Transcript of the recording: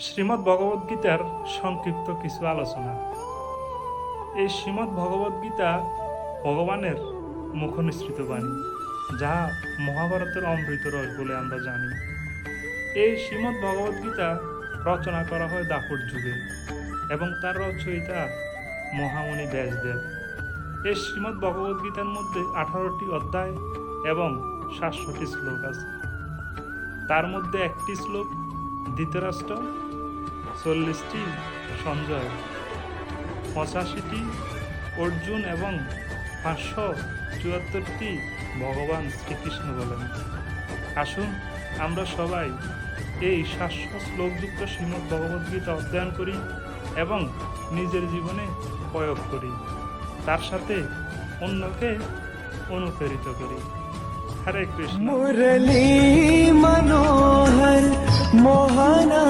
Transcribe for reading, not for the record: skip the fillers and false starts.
শ্রীমদ্ ভগবদ গীতার সংক্ষিপ্ত কিছু আলোচনা। এই শ্রীমদ্ ভগবদ গীতা ভগবানের মুখনিসৃত বাণী, যা মহাভারতের অমৃত রস বলে আমরা জানি। এই শ্রীমদ্ ভগবদ গীতা রচনা করা হয় দাপর যুগে এবং তার রচয়িতা মহামুনি ব্যাসদেব। এই শ্রীমদ্ ভগবদ গীতার মধ্যে 18টি অধ্যায় এবং 700টি শ্লোক আছে। তার মধ্যে একটি শ্লোক ধৃতরাষ্ট্র, 40টি সঞ্জয়, 85টি অর্জুন এবং 574টি ভগবান শ্রীকৃষ্ণ বলেন। আসুন আমরা সবাই এই 700 শ্লোকযুক্ত শ্রীমদ্ ভগবদ গীতা অধ্যয়ন করি এবং নিজের জীবনে প্রয়োগ করি, তার সাথে অন্যকে অনুপ্রেরিত করি। হরে কৃষ্ণ। মুরলী মনোহর মোহনা